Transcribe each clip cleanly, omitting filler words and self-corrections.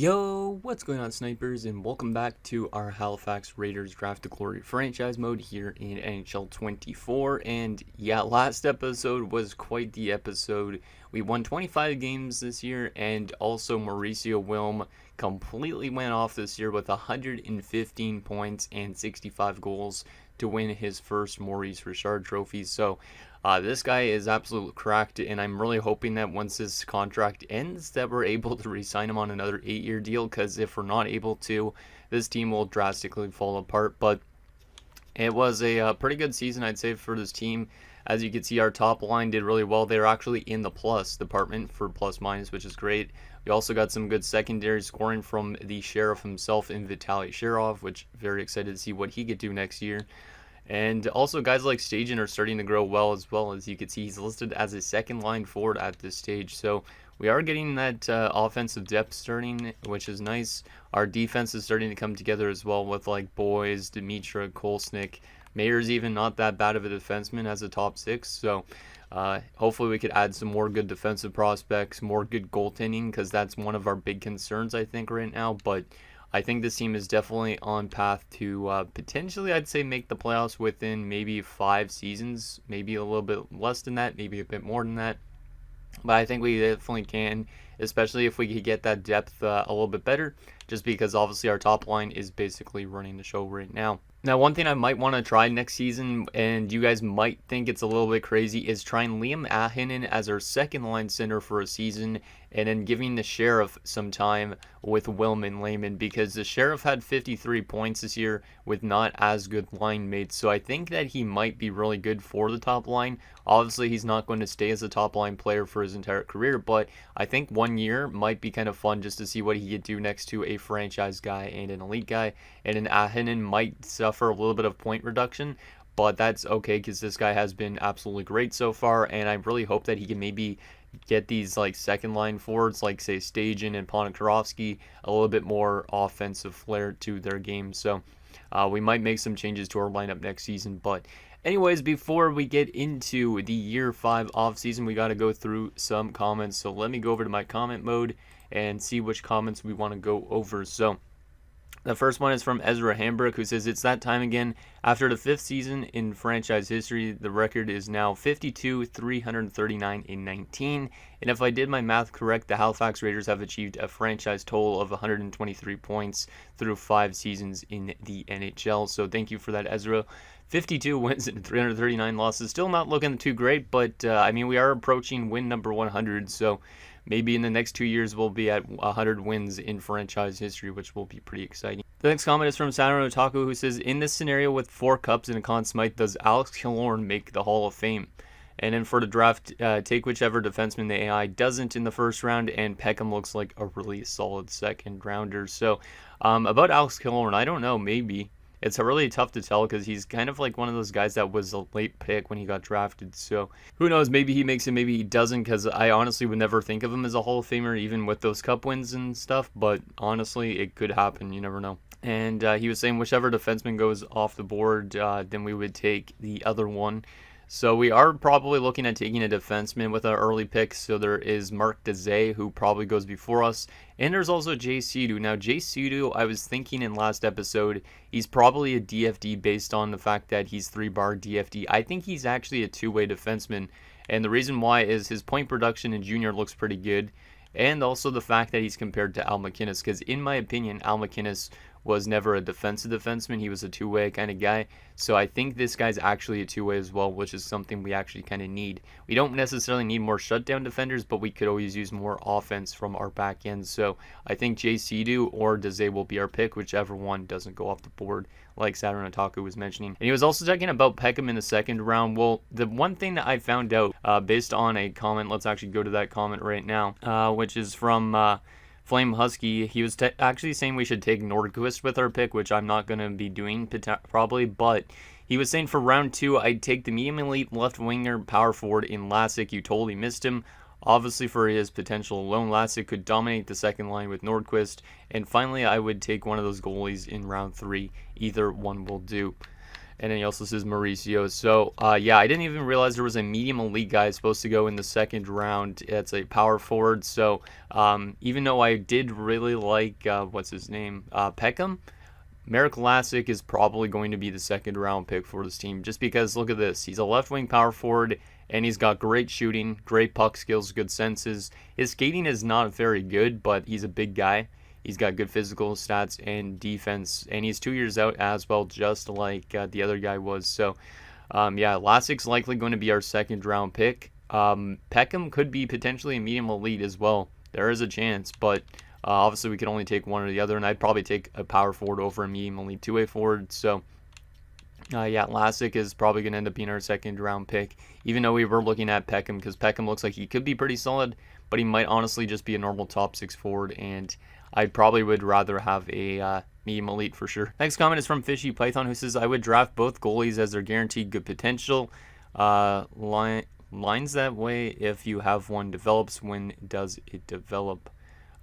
Yo, what's going on, snipers, and welcome back to our Halifax Raiders Draft to Glory franchise mode here in NHL 24. And yeah, last episode was quite the episode. We won 25 games this year, and also Mauricio Wilm completely went off this year with 115 points and 65 goals to win his first Maurice Richard trophy. So this guy is absolutely cracked, and I'm really hoping that once this contract ends that we're able to re-sign him on another 8-year deal, because if we're not able to, this team will drastically fall apart. But it was a pretty good season, I'd say, for this team. As you can see, our top line did really well. They're actually in the plus department for plus minus, which is great. We also got some good secondary scoring from the Sheriff himself in Vitaly Sherov, which very excited to see what he could do next year. And also guys like Stajan are starting to grow well as well. As you can see, he's listed as a second line forward at this stage. So we are getting that offensive depth starting, which is nice. Our defense is starting to come together as well with like Boys, Dimitra, Kolsnik. Mayer's even not that bad of a defenseman as a top six. So hopefully we could add some more good defensive prospects, more good goaltending, because that's one of our big concerns, I think, right now. But I think this team is definitely on path to potentially, I'd say, make the playoffs within maybe 5 seasons, maybe a little bit less than that, maybe a bit more than that. But I think we definitely can, especially if we could get that depth a little bit better, just because obviously our top line is basically running the show right now. Now, one thing I might want to try next season, and you guys might think it's a little bit crazy, is trying Liam Ahinen as our second line center for a season, and then giving the Sheriff some time with Wilman Lehman, because the Sheriff had 53 points this year with not as good line mates. So I think that he might be really good for the top line. Obviously, he's not going to stay as a top line player for his entire career, but I think 1 year might be kind of fun just to see what he could do next to a franchise guy and an elite guy. And an Ahinen might suffer a little bit of point reduction, but that's okay because this guy has been absolutely great so far, and I really hope that he can maybe get these like second line forwards like say Stajan and Ponikarovsky a little bit more offensive flair to their game. So we might make some changes to our lineup next season. But anyways, before we get into the year 5 offseason, we got to go through some comments. So let me go over to my comment mode and see which comments we want to go over. So the first one is from Ezra Hambrook, who says, "It's that time again. After the 5th season in franchise history, the record is now 52, 339 in 19. And if I did my math correct, the Halifax Raiders have achieved a franchise total of 123 points through 5 seasons in the NHL. So thank you for that, Ezra. 52 wins and 339 losses. Still not looking too great, but I mean, we are approaching win number 100. So maybe in the next 2 years, we'll be at 100 wins in franchise history, which will be pretty exciting." The next comment is from Saturn Otaku, who says, "In this scenario with 4 cups and a Conn Smythe, does Alex Killorn make the Hall of Fame?" And then for the draft, take whichever defenseman the AI doesn't in the first round, and Peckham looks like a really solid second rounder. So about Alex Killorn, I don't know, maybe. It's really tough to tell because he's kind of like one of those guys that was a late pick when he got drafted. So who knows, maybe he makes it, maybe he doesn't, because I honestly would never think of him as a Hall of Famer, even with those cup wins and stuff. But honestly, it could happen. You never know. And he was saying whichever defenseman goes off the board, then we would take the other one. So we are probably looking at taking a defenseman with our early picks. So there is Mark Dezay, who probably goes before us. And there's also Jay Sidu. Now, Jay Sidu, I was thinking in last episode, he's probably a DFD based on the fact that he's 3-bar DFD. I think he's actually a two-way defenseman. And the reason why is his point production in junior looks pretty good. And also the fact that he's compared to Al MacInnis. Because in my opinion, Al MacInnis was never a defensive defenseman. He was a two-way kind of guy. So I think this guy's actually a two-way as well, which is something we actually kind of need. We don't necessarily need more shutdown defenders, but we could always use more offense from our back end. So I think Jay Sidu or Dezay will be our pick, whichever one doesn't go off the board, like Saturn Otaku was mentioning. And he was also talking about Peckham in the second round. Well, the one thing that I found out based on a comment, let's actually go to that comment right now, which is from Flame Husky. He was actually saying we should take Nordquist with our pick, which I'm not going to be doing probably, but he was saying for round 2, I'd take the medium elite left winger power forward in Lassick. You totally missed him. Obviously, for his potential alone, Lassick could dominate the second line with Nordquist. And finally, I would take one of those goalies in round 3. Either one will do. And then he also says Mauricio. So, yeah, I didn't even realize there was a medium elite guy supposed to go in the second round. It's a power forward. So, even though I did really like, what's his name, Peckham, Merrick Lassick is probably going to be the second round pick for this team. Just because, look at this. He's a left wing power forward, and he's got great shooting, great puck skills, good senses. His skating is not very good, but he's a big guy. He's got good physical stats and defense, and he's 2 years out as well, just like the other guy was. So, yeah, Lassick's likely going to be our second round pick. Peckham could be potentially a medium elite as well. There is a chance, but obviously we could only take one or the other, and I'd probably take a power forward over a medium elite two-way forward. So, yeah, Lassick is probably going to end up being our second round pick, even though we were looking at Peckham, because Peckham looks like he could be pretty solid, but he might honestly just be a normal top six forward, and I probably would rather have a medium elite for sure. Next comment is from Fishy Python, who says, I would draft both goalies as they're guaranteed good potential. Lines that way, if you have one develops, when does it develop?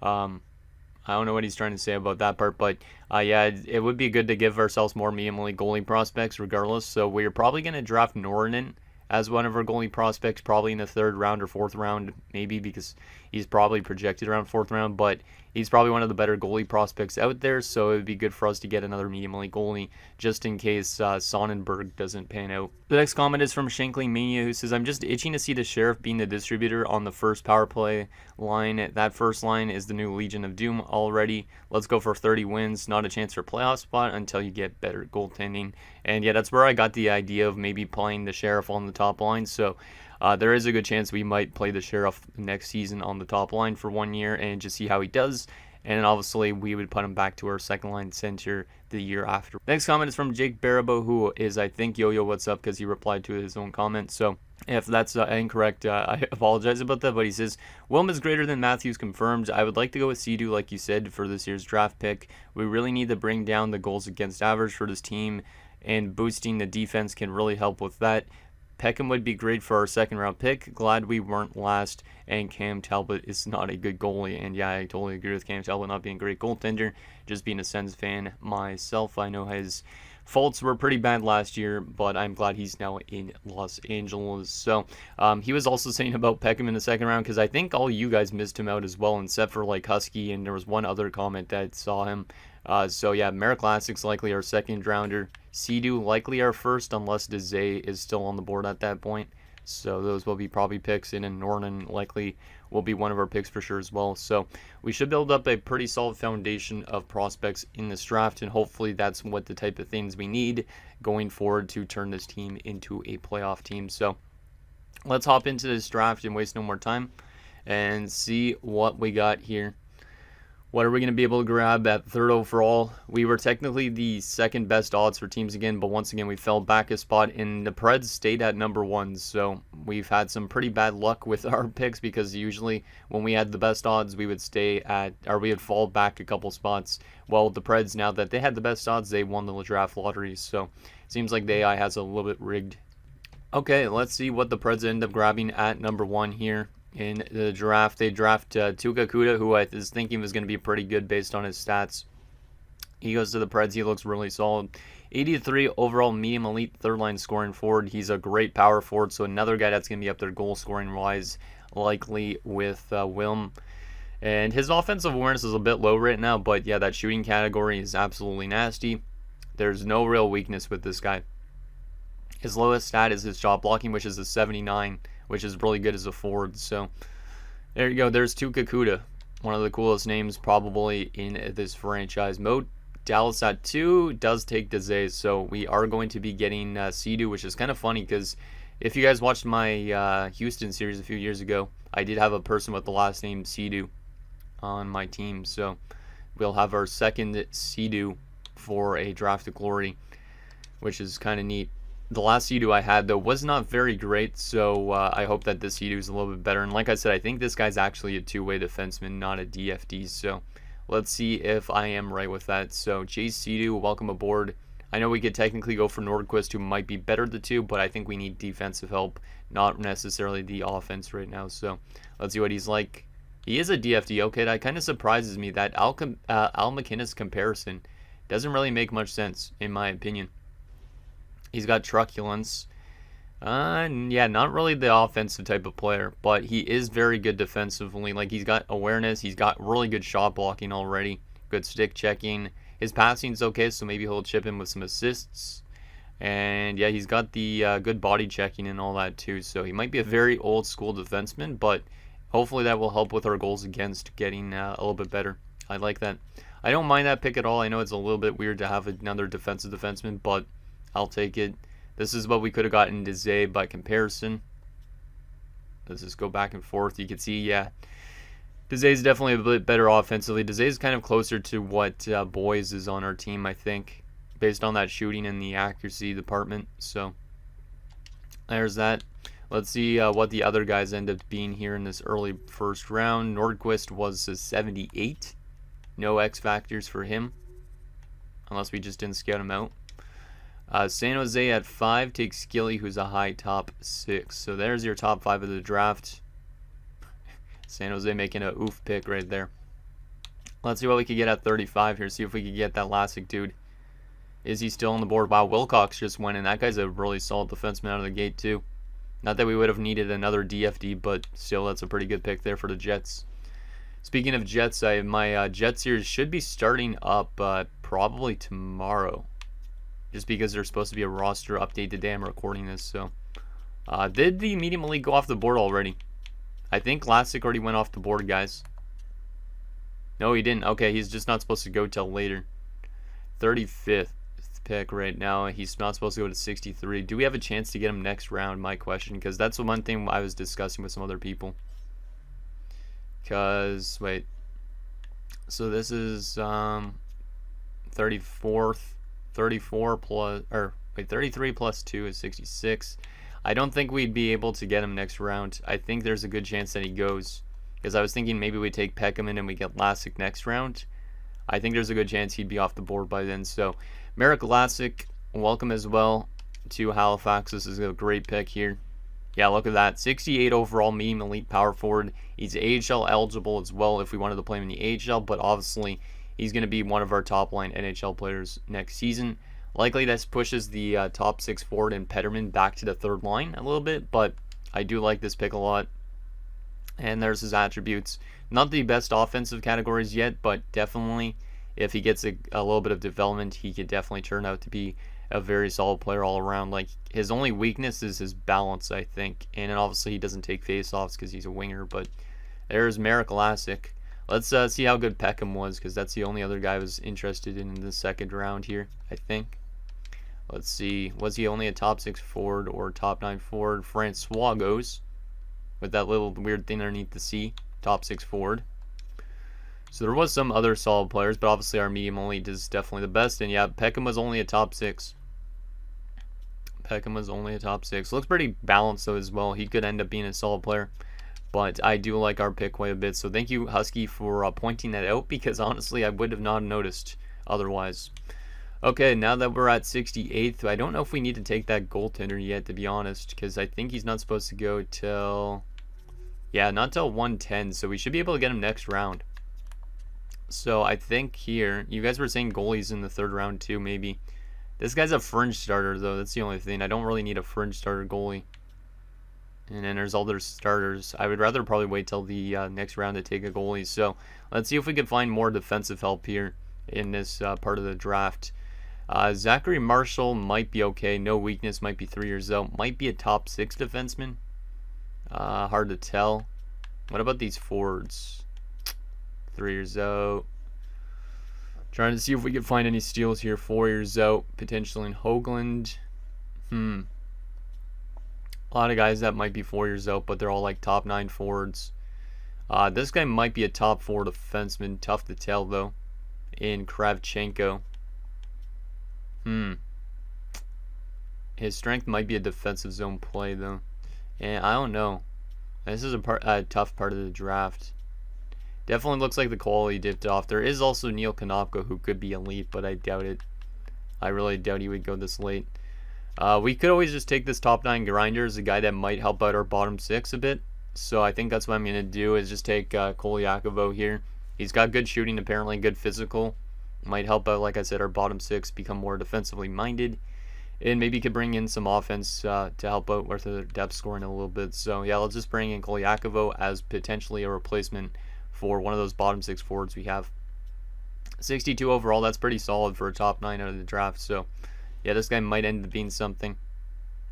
I don't know what he's trying to say about that part, but yeah, it would be good to give ourselves more medium elite goalie prospects regardless. So we're probably going to draft Nornan as one of our goalie prospects, probably in the third round or fourth round, maybe, because he's probably projected around fourth round, but he's probably one of the better goalie prospects out there, so it would be good for us to get another medium elite goalie just in case Sonnenberg doesn't pan out. The next comment is from Shankly Mania, who says, I'm just itching to see the Sheriff being the distributor on the first power play line. That first line is the new Legion of Doom already. Let's go for 30 wins, not a chance for playoff spot until you get better goaltending. And yeah, that's where I got the idea of maybe playing the Sheriff on the top line. So there is a good chance we might play the Sheriff next season on the top line for 1 year and just see how he does. And obviously, we would put him back to our second line center the year after. Next comment is from Jake Barabo, who is, I think, Yo-Yo What's Up, because he replied to his own comment. So if that's incorrect, I apologize about that. But he says, Wilm is greater than Matthews confirmed. I would like to go with Sea-Doo, like you said, for this year's draft pick. We really need to bring down the goals against average for this team, and boosting the defense can really help with that. Peckham would be great for our second round pick. Glad we weren't last. And Cam Talbot is not a good goalie. And yeah, I totally agree with Cam Talbot not being a great goaltender. Just being a Sens fan myself, I know his faults were pretty bad last year, but I'm glad he's now in Los Angeles. So he was also saying about Peckham in the second round, because I think all you guys missed him out as well, except for like Husky, and there was one other comment that saw him. So yeah, Merrick Lassick's likely our second rounder. Sea-Doo likely our first, unless Dezay is still on the board at that point. So those will be probably picks, and then Nornan likely will be one of our picks for sure as well. So we should build up a pretty solid foundation of prospects in this draft, and hopefully that's what the type of things we need going forward to turn this team into a playoff team. So let's hop into this draft and waste no more time and see what we got here. What are we going to be able to grab at third overall? We were technically the second best odds for teams again, but once again we fell back a spot, and the Preds stayed at number one. So we've had some pretty bad luck with our picks, because usually when we had the best odds, we would stay at, or we would fall back a couple spots. Well, the Preds, now that they had the best odds, they won the draft lottery. So it seems like the AI has a little bit rigged. Okay, let's see what the Preds end up grabbing at number one here. In the draft, they draft Tuukka Kuda, who I was thinking was going to be pretty good based on his stats. He goes to the Preds. He looks really solid. 83 overall medium elite third line scoring forward. He's a great power forward, so another guy that's going to be up there goal scoring wise, likely with Wilm. And his offensive awareness is a bit low right now, but yeah, that shooting category is absolutely nasty. There's no real weakness with this guy. His lowest stat is his shot blocking, which is a 79, which is really good as a forward. So there you go. There's Tuukka Kuda, one of the coolest names probably in this franchise mode. Dallas at 2 does take Dezay, so we are going to be getting Sea-Doo, which is kind of funny, because if you guys watched my Houston series a few years ago, I did have a person with the last name Sea-Doo on my team. So we'll have our second Sea-Doo for a draft of glory, which is kind of neat. The last Sea-Doo I had, though, was not very great, so I hope that this Sea-Doo is a little bit better. And like I said, I think this guy's actually a two-way defenseman, not a DFD, so let's see if I am right with that. So Chase Sea-Doo, welcome aboard. I know we could technically go for Nordquist, who might be better of the two, but I think we need defensive help, not necessarily the offense right now. So let's see what he's like. He is a DFD. Okay, that kind of surprises me. That Al McInnes comparison doesn't really make much sense, in my opinion. He's got truculence. Yeah, not really the offensive type of player, but he is very good defensively. Like, he's got awareness. He's got really good shot blocking already. Good stick checking. His passing's okay, so maybe he'll chip in with some assists. And yeah, he's got the good body checking and all that too. So he might be a very old school defenseman, but hopefully that will help with our goals against getting a little bit better. I like that. I don't mind that pick at all. I know it's a little bit weird to have another defensive defenseman, but I'll take it. This is what we could have gotten Dezay by comparison. Let's just go back and forth. You can see, yeah, Dezay's definitely a bit better offensively. Dezay's kind of closer to what Boys is on our team, I think, based on that shooting and the accuracy department. So there's that. Let's see what the other guys end up being here in this early first round. Nordquist was a 78. No X factors for him, unless we just didn't scout him out. San Jose at 5 takes Skilly, who's a high top 6. So there's your top 5 of the draft. San Jose making a oof pick right there. Let's see what we can get at 35 here. See if we can get that Lassick dude. Is he still on the board? Wow, Wilcox just went in. That guy's a really solid defenseman out of the gate too. Not that we would have needed another DFD, but still, that's a pretty good pick there for the Jets. Speaking of Jets, my Jet series should be starting up probably tomorrow, just because there's supposed to be a roster update today. I'm recording this, so did the medium elite go off the board already? I think Lassick already went off the board, guys. No, he didn't. Okay, he's just not supposed to go till later. 35th pick right now. He's not supposed to go to 63. Do we have a chance to get him next round? My question, because that's the one thing I was discussing with some other people. Because, wait. So this is 34 plus, or wait, 33 plus 2 is 66. I don't think we'd be able to get him next round. I think there's a good chance that he goes, because I was thinking maybe we take Peckham in and we get Lassick next round. I think there's a good chance he'd be off the board by then. So Marek Lassick, welcome as well to Halifax. This is a great pick here. Yeah, look at that. 68 overall, medium elite power forward. He's AHL eligible as well if we wanted to play him in the AHL, but obviously he's going to be one of our top line NHL players next season. Likely this pushes the top 6 forward and Petterman back to the third line a little bit, but I do like this pick a lot. And there's his attributes. Not the best offensive categories yet, but definitely if he gets a little bit of development, he could definitely turn out to be a very solid player all around. Like, his only weakness is his balance, I think. And then obviously he doesn't take faceoffs because he's a winger, but there's Marek Lassick. Let's see how good Peckham was, because that's the only other guy I was interested in the second round here, I think. Let's see. Was he only a top 6 forward or top 9 forward? Francois goes with that little weird thing underneath the C. Top 6 forward. So there was some other solid players, but obviously our medium elite is definitely the best. And yeah, Peckham was only a top 6. Peckham was only a top 6. Looks pretty balanced though as well. He could end up being a solid player. But I do like our pick quite a bit. So thank you, Husky, for pointing that out, because honestly I would have not noticed otherwise. Okay, now that we're at 68th, I don't know if we need to take that goaltender yet, to be honest, because I think he's not supposed to go till... yeah, not till 110, so we should be able to get him next round. So I think here, you guys were saying goalies in the third round too, maybe. This guy's a fringe starter, though. That's the only thing. I don't really need a fringe starter goalie. And then there's all their starters. I would rather probably wait till the next round to take a goalie. So let's see if we can find more defensive help here in this part of the draft. Zachary Marshall might be okay. No weakness. Might be 3 years out. Might be a top 6 defenseman. Hard to tell. What about these forwards? 3 years out. Trying to see if we can find any steals here. 4 years out. Potentially in Hoagland. A lot of guys that might be 4 years out, but they're all like top 9 forwards. This guy might be a top 4 defenseman. Tough to tell though. In Kravchenko. His strength might be a defensive zone play though. And I don't know. This is a tough part of the draft. Definitely looks like the quality dipped off. There is also Neil Konopka, who could be elite, but I doubt it. I really doubt he would go this late. We could always just take this top 9 grinder as a guy that might help out our bottom 6 a bit. So I think that's what I'm going to do, is just take Kolyakovo here. He's got good shooting, apparently, good physical. Might help out, like I said, our bottom 6 become more defensively minded. and maybe could bring in some offense to help out with the depth scoring a little bit. So yeah, let's just bring in Kolyakovo as potentially a replacement for one of those bottom 6 forwards we have. 62 overall, that's pretty solid for a top 9 out of the draft. So yeah, this guy might end up being something.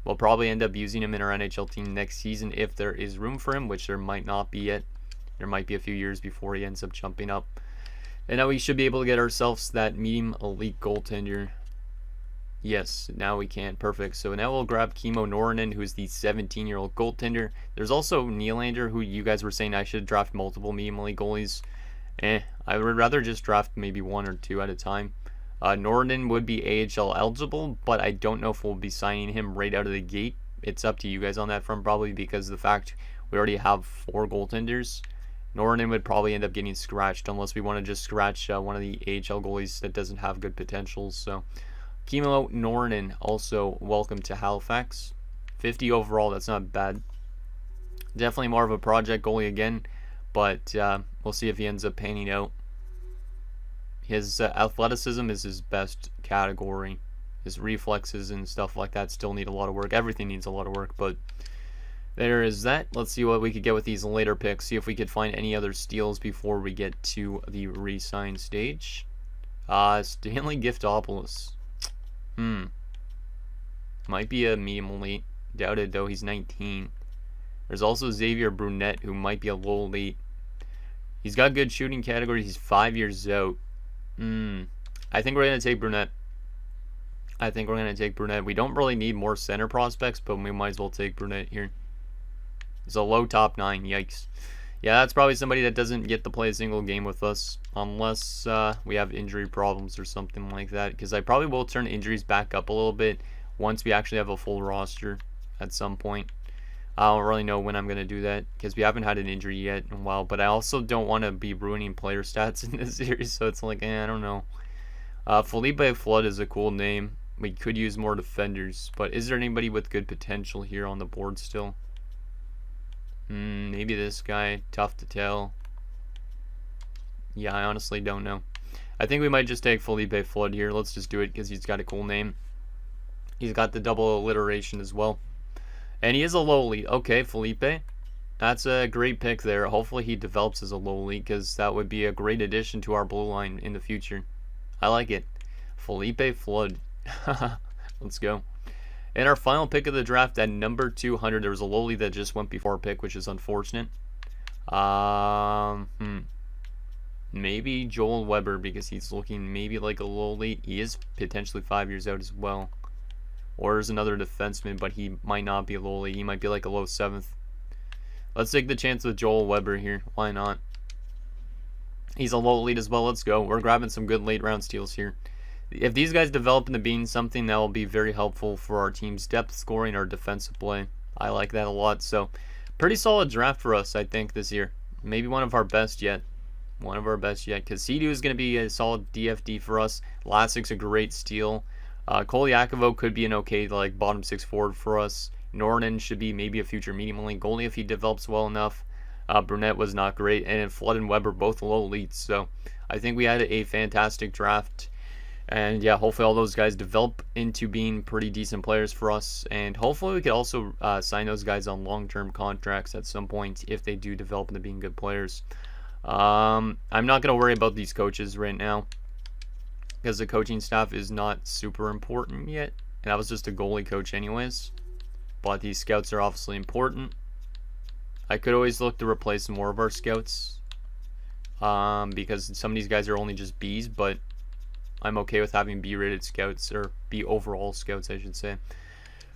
We'll probably end up using him in our NHL team next season if there is room for him, which there might not be yet. There might be a few years before he ends up jumping up. And now we should be able to get ourselves that medium elite goaltender. Yes, now we can. Perfect. So now we'll grab Kimmo Norrinen, who's the 17-year-old goaltender. There's also Nylander, who you guys were saying I should draft multiple medium elite goalies. I would rather just draft maybe 1 or 2 at a time. Norrinen would be AHL eligible, but I don't know if we'll be signing him right out of the gate. It's up to you guys on that front, probably, because of the fact we already have 4 goaltenders. Norrinen would probably end up getting scratched unless we want to just scratch one of the AHL goalies that doesn't have good potential. So Kimmo Norrinen, also welcome to Halifax. 50 overall, that's not bad. Definitely more of a project goalie again, but we'll see if he ends up panning out. His athleticism is his best category. His reflexes and stuff like that still need a lot of work. Everything needs a lot of work, but there is that. Let's see what we could get with these later picks. See if we could find any other steals before we get to the re-sign stage. Stanley Giftopoulos. Might be a medium elite. Doubted, though. He's 19. There's also Xavier Brunette, who might be a low elite. He's got good shooting categories. He's 5 years out. I think we're going to take Brunette. We don't really need more center prospects, but we might as well take Brunette here. He's a low top 9. Yikes. Yeah, that's probably somebody that doesn't get to play a single game with us unless we have injury problems or something like that, because I probably will turn injuries back up a little bit once we actually have a full roster at some point. I don't really know when I'm going to do that because we haven't had an injury yet in a while, but I also don't want to be ruining player stats in this series, so it's like, I don't know. Felipe Flood is a cool name. We could use more defenders, but is there anybody with good potential here on the board still? Maybe this guy. Tough to tell. Yeah, I honestly don't know. I think we might just take Felipe Flood here. Let's just do it because he's got a cool name. He's got the double alliteration as well. And he is a low elite. Okay, Felipe. That's a great pick there. Hopefully he develops as a low elite because that would be a great addition to our blue line in the future. I like it. Felipe Flood. Let's go. And our final pick of the draft at number 200. There was a low elite that just went before our pick, which is unfortunate. Maybe Joel Weber because he's looking maybe like a low elite. He is potentially 5 years out as well. Or there's another defenseman, but he might not be a low elite. He might be like a low 7th. Let's take the chance with Joel Weber here. Why not? He's a low elite as well. Let's go. We're grabbing some good late round steals here. If these guys develop into being something, that will be very helpful for our team's depth scoring or defensive play. I like that a lot. So, pretty solid draft for us, I think, this year. Maybe one of our best yet. Because Sea-Doo is going to be a solid DFD for us. Lassik's a great steal. Kolyakovo could be an okay like bottom 6 forward for us. Norrinen should be maybe a future medium elite goalie if he develops well enough. Brunette was not great, and Flood and Weber both low elites. So I think we had a fantastic draft, and yeah, hopefully all those guys develop into being pretty decent players for us, and hopefully we could also sign those guys on long-term contracts at some point if they do develop into being good players. I'm not going to worry about these coaches right now, because the coaching staff is not super important yet. And I was just a goalie coach anyways. But these scouts are obviously important. I could always look to replace more of our scouts. Because some of these guys are only just Bs. But I'm okay with having B-rated scouts. Or B overall scouts, I should say.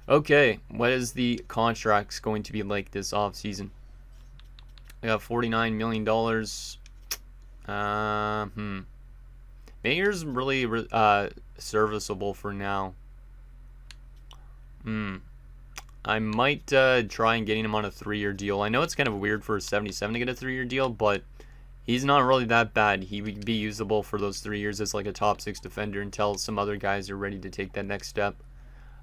Okay, what is the contracts going to be like this offseason? We got $49 million. Mayer's really serviceable for now. I might try and getting him on a 3-year deal. I know it's kind of weird for a 77 to get a 3-year deal, but he's not really that bad. He would be usable for those 3 years as like a top 6 defender until some other guys are ready to take that next step.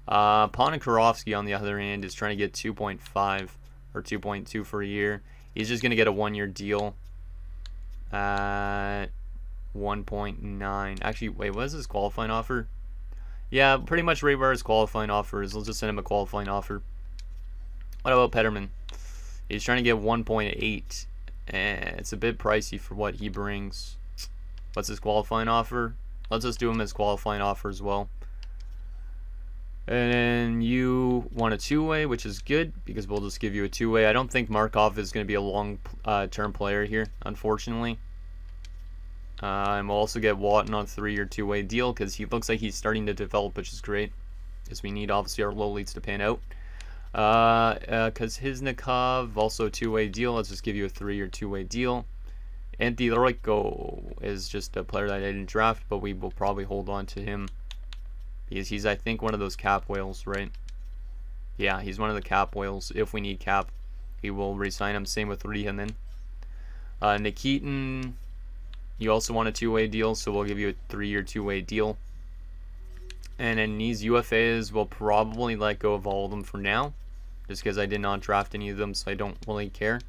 Ponikarovsky, on the other hand, is trying to get 2.5 or 2.2 for a year. He's just going to get a 1-year deal at 1.9. Actually, wait, what is his qualifying offer? Yeah, pretty much right where his qualifying offer is. Let's just send him a qualifying offer. What about Petterman? He's trying to get 1.8. It's a bit pricey for what he brings. What's his qualifying offer? Let's just do him his qualifying offer as well. And then you want a two-way, which is good because we'll just give you a two-way. I don't think Markov is going to be a long-term player here, unfortunately. And we'll also get Watton on a 3-year two-way deal because he looks like he's starting to develop, which is great. Because we need, obviously, our low leads to pan out. Because Hiznikov, also a two-way deal. Let's just give you a 3-year two-way deal. Antiroiko is just a player that I didn't draft, but we will probably hold on to him. Because he's, I think, one of those cap whales, right? Yeah, he's one of the cap whales. If we need cap, he will re-sign him. Same with Rihanen. Nikitin, you also want a two-way deal, so we'll give you a 3-year two-way deal. And then these UFAs, we'll probably let go of all of them for now. Just because I did not draft any of them, so I don't really care.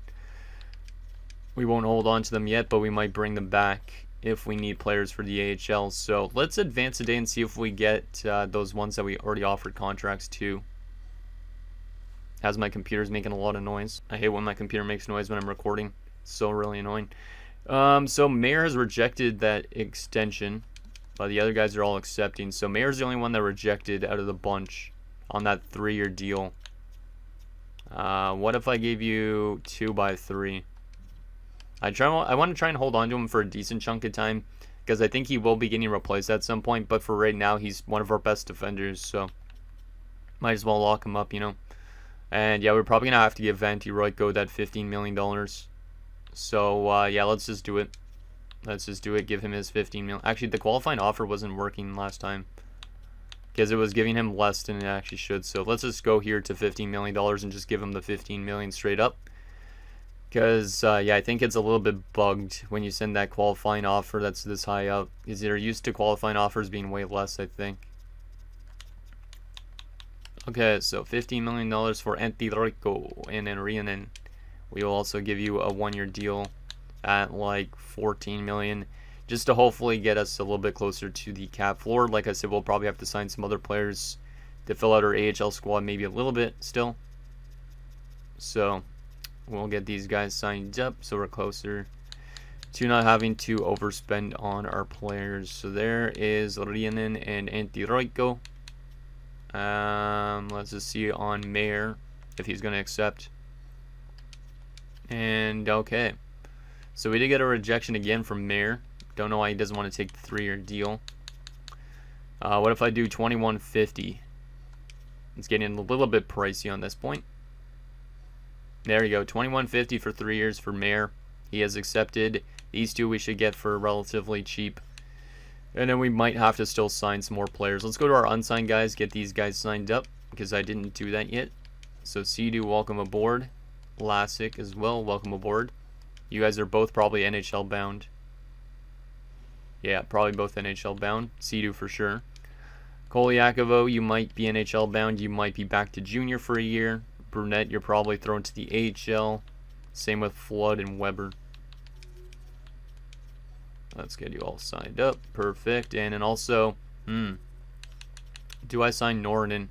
We won't hold on to them yet, but we might bring them back if we need players for the AHL. So let's advance today and see if we get those ones that we already offered contracts to. As my computer's making a lot of noise. I hate when my computer makes noise when I'm recording. It's so really annoying. So Mayer has rejected that extension, but the other guys are all accepting. So Mayer's the only one that rejected out of the bunch on that 3-year deal. What if I gave you 2x3? I want to try and hold on to him for a decent chunk of time because I think he will be getting replaced at some point. But for right now, he's one of our best defenders, so might as well lock him up, you know. And yeah, we're probably gonna have to give Antti Roitko that $15 million. So yeah, let's just do it. Let's just do it. Give him his 15 million. Actually, the qualifying offer wasn't working last time because it was giving him less than it actually should. So let's just go here to $15 million and just give him the 15 million straight up. Because, yeah, I think it's a little bit bugged when you send that qualifying offer that's this high up. Because they're used to qualifying offers being way less, I think. Okay, so $15 million for Antti Roitko and then Rianen. We will also give you a 1-year deal at like 14 million just to hopefully get us a little bit closer to the cap floor. Like I said, we'll probably have to sign some other players to fill out our AHL squad maybe a little bit still. So we'll get these guys signed up so we're closer to not having to overspend on our players. So there is Rianen and Antti Roitko. Let's just see on Mayer if he's going to accept. And okay. So we did get a rejection again from Mayer. Don't know why he doesn't want to take the 3-year deal. What if I do 2150? It's getting a little bit pricey on this point. There you go, 2150 for 3 years for Mayer. He has accepted. These two we should get for relatively cheap. And then we might have to still sign some more players. Let's go to our unsigned guys, get these guys signed up because I didn't do that yet. So Sidu, welcome aboard. Vlasic as well, welcome aboard. You guys are both probably NHL bound. Yeah, probably both NHL bound. Sidu for sure. Kolyakovo, you might be NHL bound. You might be back to junior for a year. Brunette, you're probably thrown to the AHL. Same with Flood and Weber. Let's get you all signed up. Perfect. And then also, do I sign Norton?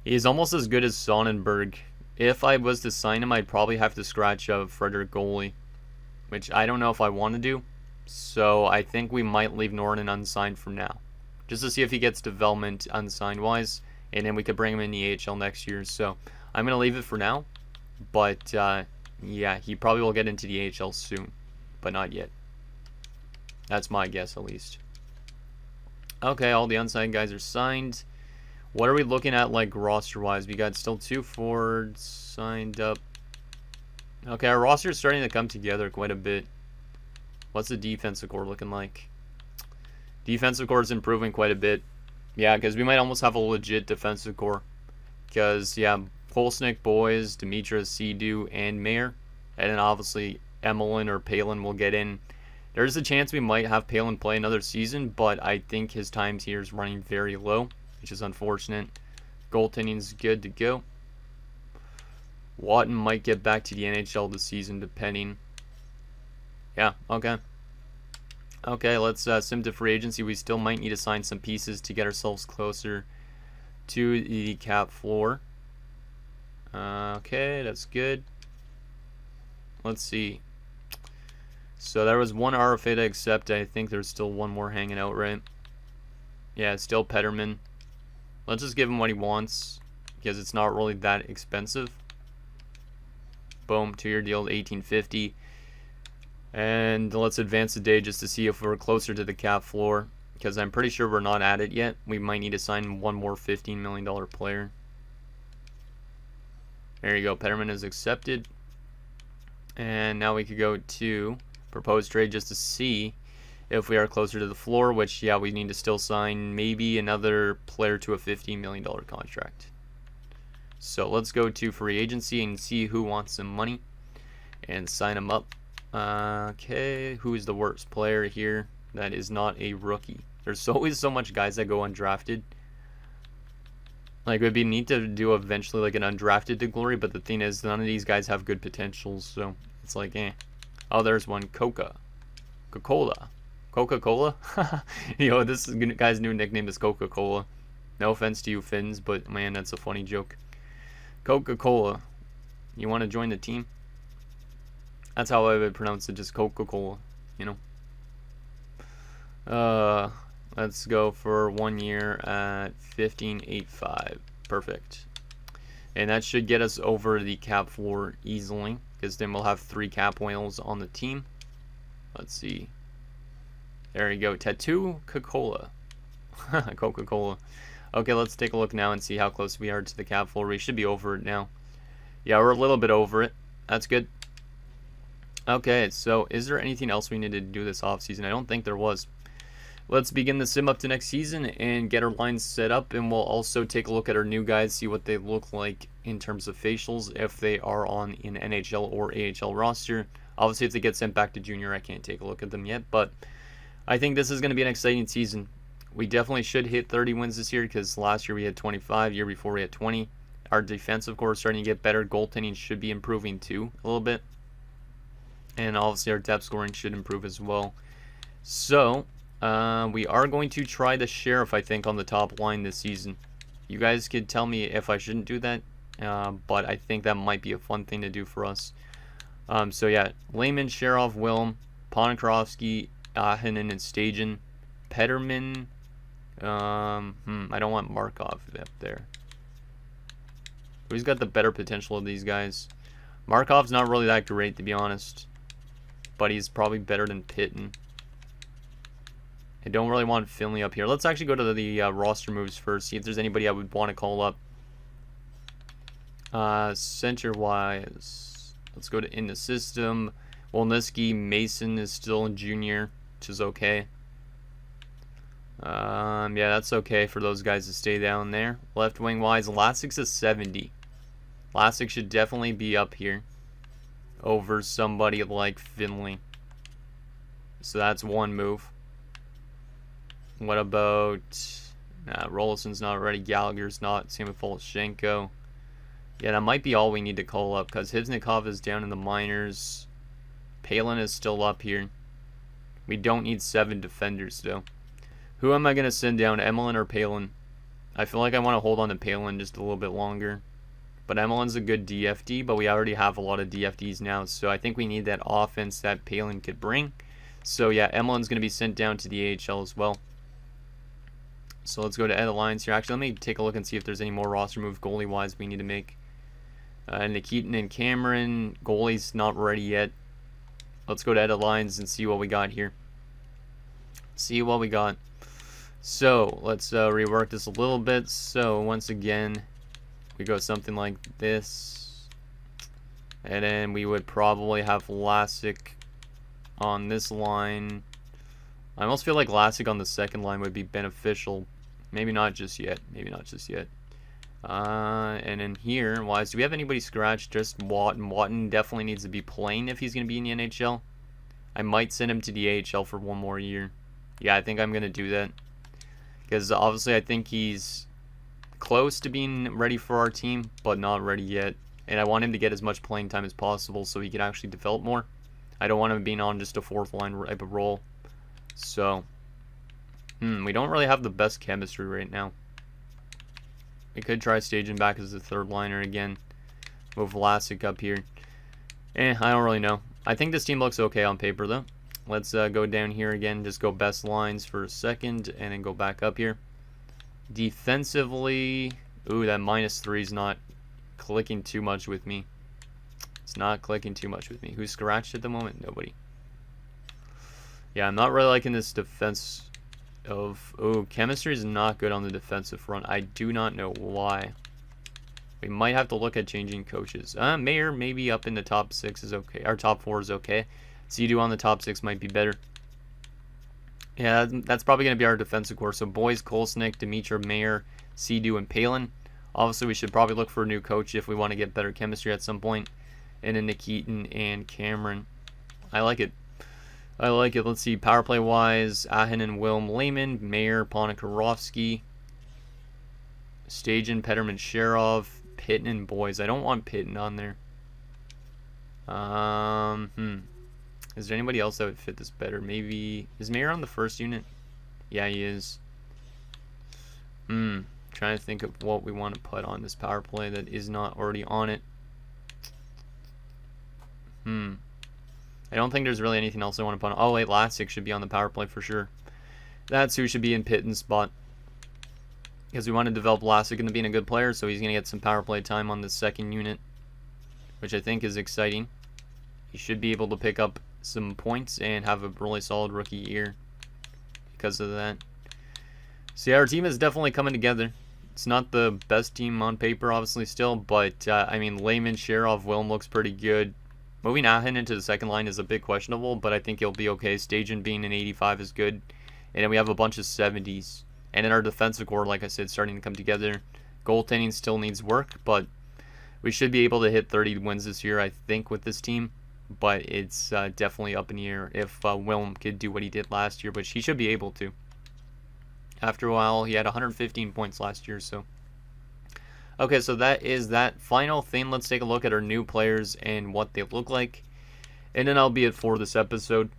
He's almost as good as Sonnenberg. If I was to sign him, I'd probably have to scratch out Frederick Goalie, which I don't know if I want to do. So I think we might leave Norton unsigned for now, just to see if he gets development unsigned wise, and then we could bring him in the AHL next year. So I'm gonna leave it for now, but yeah, he probably will get into the AHL soon, but not yet. That's my guess at least. Okay, all the unsigned guys are signed. What are we looking at, like, roster-wise? We got still 2 forwards signed up. Okay, our roster is starting to come together quite a bit. What's the defensive core looking like? Defensive core is improving quite a bit. Yeah, because we might almost have a legit defensive core. Because, yeah, Polsnik, Boys, Dimitra, Sidu, and Mayer. And then, obviously, Emelin or Palin will get in. There's a chance we might have Palin play another season, but I think his times here is running very low, which is unfortunate. Goaltending's good to go. Watton might get back to the NHL this season, depending. Yeah, okay. Okay, let's sim to free agency. We still might need to sign some pieces to get ourselves closer to the cap floor. Okay, that's good. Let's see. So there was one RFA to accept. I think there's still one more hanging out, right? Yeah, it's still Petterman. Let's just give him what he wants because it's not really that expensive. Boom, 2-year deal, 1850. And let's advance the day just to see if we're closer to the cap floor, because I'm pretty sure we're not at it yet. We might need to sign one more $15 million player. There you go. Petterman is accepted. And now we could go to proposed trade just to see if we are closer to the floor, which, yeah, we need to still sign maybe another player to a $15 million contract. So let's go to free agency and see who wants some money and sign them up. Okay, who is the worst player here that is not a rookie? There's always so much guys that go undrafted. Like, it would be neat to do eventually like an undrafted to glory, but the thing is, none of these guys have good potentials, so it's like, eh. Oh, there's one. Coca-Cola. Coca-Cola? Yo, this guy's new nickname is Coca-Cola. No offense to you Finns, but man, that's a funny joke. Coca-Cola. You want to join the team? That's how I would pronounce it, just Coca-Cola, you know. Let's go for 1 year at 15.85. Perfect. And that should get us over the cap floor easily, because then we'll have 3 cap whales on the team. Let's see. There you go. Tattoo Coca-Cola. Coca-Cola. Okay, let's take a look now and see how close we are to the cap floor. We should be over it now. Yeah, we're a little bit over it. That's good. Okay, so is there anything else we need to do this offseason? I don't think there was. Let's begin the sim up to next season and get our lines set up, and we'll also take a look at our new guys, see what they look like in terms of facials, if they are on an NHL or AHL roster. Obviously, if they get sent back to junior, I can't take a look at them yet, but I think this is going to be an exciting season. We definitely should hit 30 wins this year, because last year we had 25, year before we had 20. Our defensive core is starting to get better. Goaltending should be improving too a little bit. And obviously our depth scoring should improve as well. So, we are going to try the Sheriff, I think, on the top line this season. You guys could tell me if I shouldn't do that, but I think that might be a fun thing to do for us. So yeah, Lehman, Sherov, Wilm, Ponikarovsky, Ahinen, and Stajan. Petterman. I don't want Markov up there. Who's got the better potential of these guys? Markov's not really that great, to be honest, but he's probably better than Pitton. I don't really want Finley up here. Let's actually go to the roster moves first, see if there's anybody I would want to call up. Center-wise, let's go to in the system. Wolniski, Mason is still in junior, which is okay. Yeah, that's okay for those guys to stay down there. Left wing-wise, Lassik's a 70. Lassik should definitely be up here over somebody like Finley. So that's one move. What about... Nah, Rolison's not ready. Gallagher's not. Same with Voloshenko. Yeah, that might be all we need to call up, because Hivnikov is down in the minors. Palin is still up here. We don't need 7 defenders, though. Who am I going to send down, Emelin or Palin? I feel like I want to hold on to Palin just a little bit longer. But Emelin's a good DFD, but we already have a lot of DFDs now, so I think we need that offense that Palin could bring. So yeah, Emelin's going to be sent down to the AHL as well. So let's go to edit lines here. Actually, let me take a look and see if there's any more roster moves goalie-wise we need to make. Nikitin and Cameron, goalie's not ready yet. Let's go to edit lines and see what we got here. See what we got. So let's rework this a little bit. So once again, we go something like this, and then we would probably have Lassik on this line. I almost feel like Lassik on the second line would be beneficial. Maybe not just yet. Maybe not just yet. And in here, wise, do we have anybody scratched? Just Watton. Watton definitely needs to be playing if he's going to be in the NHL. I might send him to the AHL for 1 more year. Yeah, I think I'm going to do that. Because obviously I think he's close to being ready for our team, but not ready yet. And I want him to get as much playing time as possible so he can actually develop more. I don't want him being on just a 4th line type of role. So, we don't really have the best chemistry right now. We could try staging back as the third liner again. Move Vlasic up here. I don't really know. I think this team looks okay on paper, though. Let's go down here again. Just go best lines for a second, and then go back up here. Defensively, ooh, that -3 is not clicking too much with me. It's not clicking too much with me. Who's scratched at the moment? Nobody. Yeah, I'm not really liking this defense of... Oh, chemistry is not good on the defensive front. I do not know why. We might have to look at changing coaches. Mayer maybe up in the top 6 is okay. Our top 4 is okay. Sea-Doo on the top 6 might be better. Yeah, that's probably going to be our defensive core. So Boys, Kolesnik, Dimitra, Mayer, Sea-Doo, and Palin. Obviously, we should probably look for a new coach if we want to get better chemistry at some point. And then Nikitin and Cameron. I like it. I like it. Let's see. Power play wise, Ahin and Wilm, Lehman, Mayer, Ponikarovsky, Stajan, Petterman, Sherov, Pitton, and Boys. I don't want Pitton on there. Is there anybody else that would fit this better? Maybe is Mayer on the first unit? Yeah, he is. Trying to think of what we want to put on this power play that is not already on it. I don't think there's really anything else I want to put on. Oh wait, Vlasic should be on the power play for sure. That's who should be in Pitton's spot. Because we want to develop Vlasic into being a good player, so he's going to get some power play time on the second unit, which I think is exciting. He should be able to pick up some points and have a really solid rookie year because of that. So yeah, our team is definitely coming together. It's not the best team on paper, obviously, still, but I mean, Lehman, Sherov, Wilm looks pretty good. Moving Ahin into the second line is a bit questionable, but I think he'll be okay. Stajan being an 85 is good. And then we have a bunch of 70s. And then our defensive core, like I said, starting to come together. Goaltending still needs work, but we should be able to hit 30 wins this year, I think, with this team. But it's definitely up in the air if Wilm could do what he did last year, which he should be able to. After a while, he had 115 points last year, so... Okay, so that is that final thing. Let's take a look at our new players and what they look like. And then I'll be it for this episode.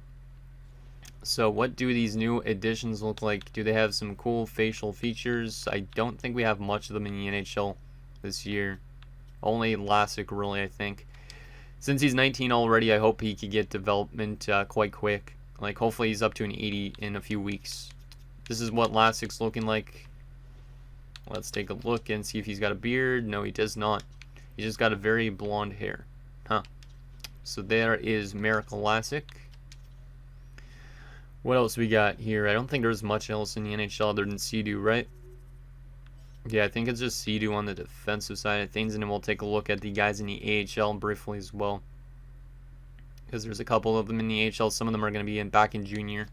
So what do these new additions look like? Do they have some cool facial features? I don't think we have much of them in the NHL this year. Only Vlasic, really, I think. Since he's 19 already, I hope he could get development quite quick. Like, hopefully he's up to an 80 in a few weeks. This is what Vlasic's looking like. Let's take a look and see if he's got a beard. No, he does not. He's just got a very blonde hair. Huh. So there is Marek Vlasic. What else we got here? I don't think there's much else in the NHL other than Sea-Doo, right? Yeah, I think it's just Sea-Doo on the defensive side of things, and then we'll take a look at the guys in the AHL briefly as well. Because there's a couple of them in the AHL. Some of them are going to be back in junior.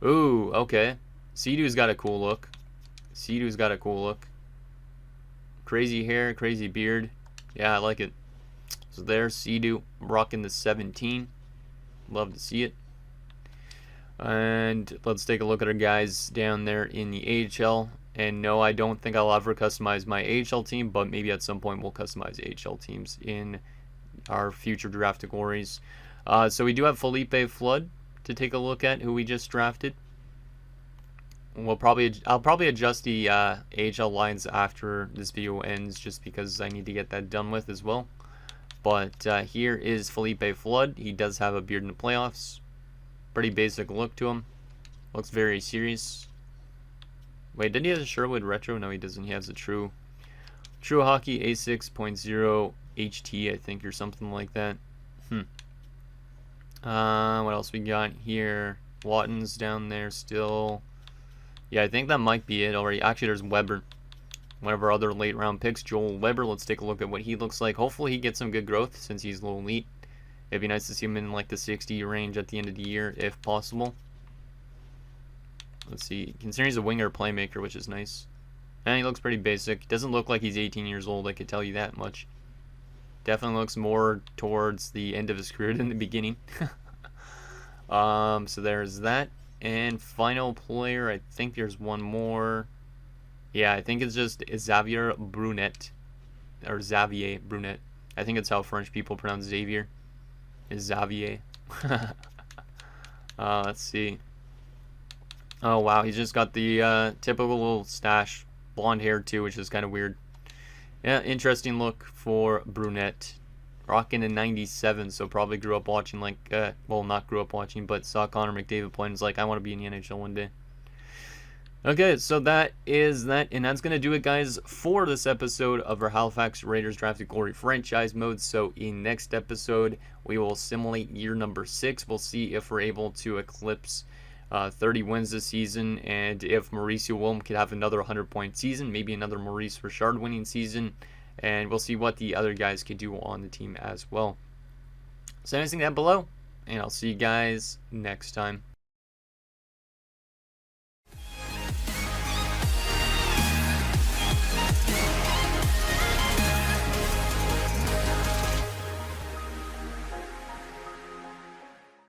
Ooh, okay. Sea-Doo's got a cool look. Sea-Doo's got a cool look. Crazy hair, crazy beard. Yeah, I like it. So there's Sea-Doo rocking the 17. Love to see it. And let's take a look at our guys down there in the AHL. And no, I don't think I'll ever customize my AHL team, but maybe at some point we'll customize AHL teams in our future draft categories. So we do have Felipe Flood to take a look at, who we just drafted. I'll probably adjust the AHL lines after this video ends, just because I need to get that done with as well. But here is Felipe Flood. He does have a beard in the playoffs. Pretty basic look to him. Looks very serious. Wait, did he have a Sherwood Retro? No, he doesn't. He has a True Hockey A6.0 HT, I think, or something like that. What else we got here? Watton's down there still. Yeah, I think that might be it already. Actually, there's Weber. One of our other late round picks, Joel Weber. Let's take a look at what he looks like. Hopefully he gets some good growth since he's low elite. It'd be nice to see him in like the 60 range at the end of the year if possible. Let's see. Considering he's a winger playmaker, which is nice. And he looks pretty basic. Doesn't look like he's 18 years old, I could tell you that much. Definitely looks more towards the end of his career than the beginning. So there's that. And final player, I think there's one more. Yeah, I think it's just Xavier Brunet. Or Xavier Brunet. I think it's how French people pronounce Xavier. Is Xavier. Let's see. Oh, wow. He's just got the typical little stash. Blonde hair, too, which is kind of weird. Yeah, interesting look for brunette. Rocking a 97, so probably grew up watching, like, well, not grew up watching, but saw Connor McDavid play and was like, I want to be in the NHL one day. Okay, so that is that, and that's going to do it, guys, for this episode of our Halifax Raiders Drafted Glory franchise mode. So in next episode, we will simulate year number 6. We'll see if we're able to eclipse 30 wins this season, and if Mauricio Wilm could have another 100-point season, maybe another Maurice Richard winning season, and we'll see what the other guys can do on the team as well. So anything down below, and I'll see you guys next time.